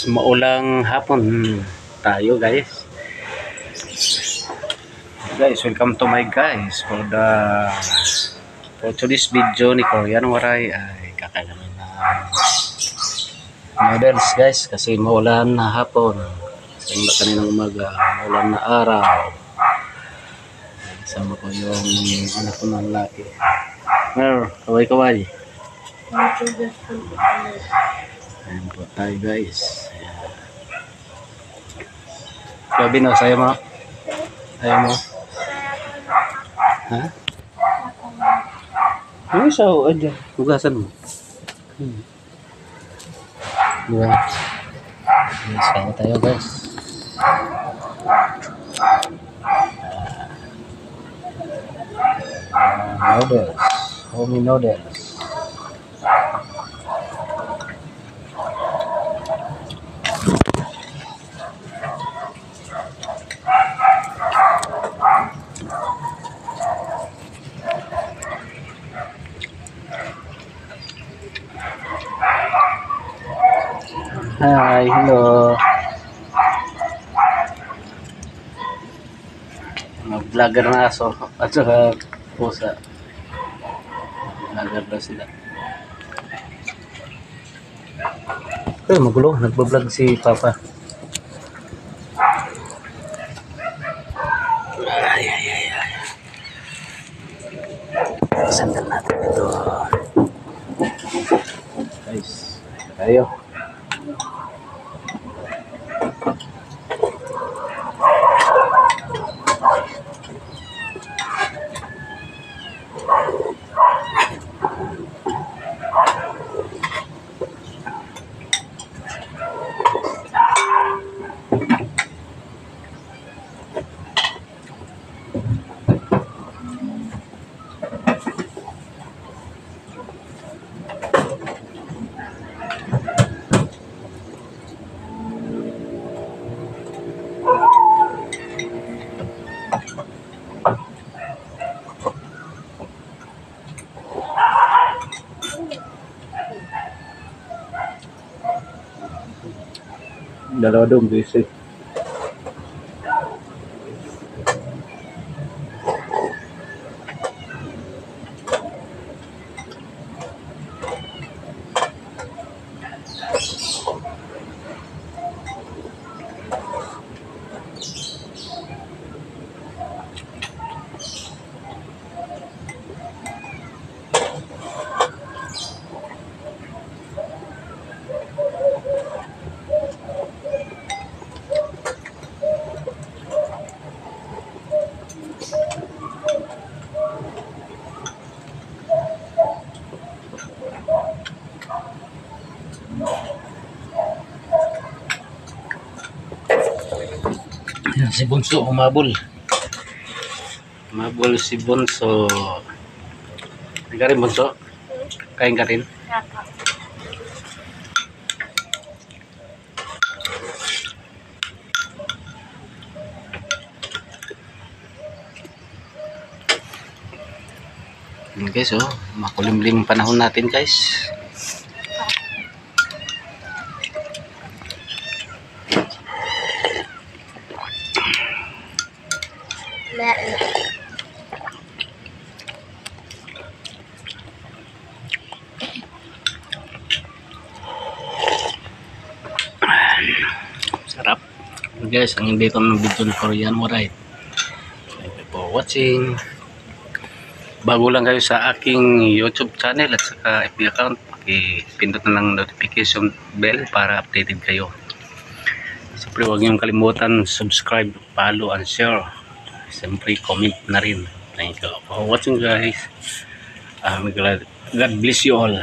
maulang hapon tayo guys. Welcome to my guys for today's video ni Korean Waray ay kakain namin ng noodles guys kasi maulan na hapon. Kasi kaninang umaga maulan na araw. Kasama ko yung anak ko ng lalaki. Mer, kaway-kaway. Ayan po tayo guys. Gabi na, saya mo? Ayaw mo? Ha? Ano siya? Ayan, hugasan mo. Diba? Yes, kaya tayo guys. Noodles. Homey noodles. Hi, hello. Vlogger na aso at saka pusa. Vlogger na sila. Okay, magulo. Nagbablog si Papa. Ay. Sandal natin ito. Guys, tayo. Dalawa doon, busy. Yan, si Bunso humabol. Humabol si Bunso. Kain ka rin, Bunso? Kain ka rin? Yan guys, oh, makulimlim panahon natin guys. Sarap guys, ang dito ng video ni Korean Waray. Thank you for watching. Bago lang kayo sa aking YouTube channel at saka FB account, pindot na lang notification bell para updated kayo. Siyempre huwag niyong kalimutan subscribe, follow and share. Siyempre comment na rin. Thank you for watching guys. God bless you all.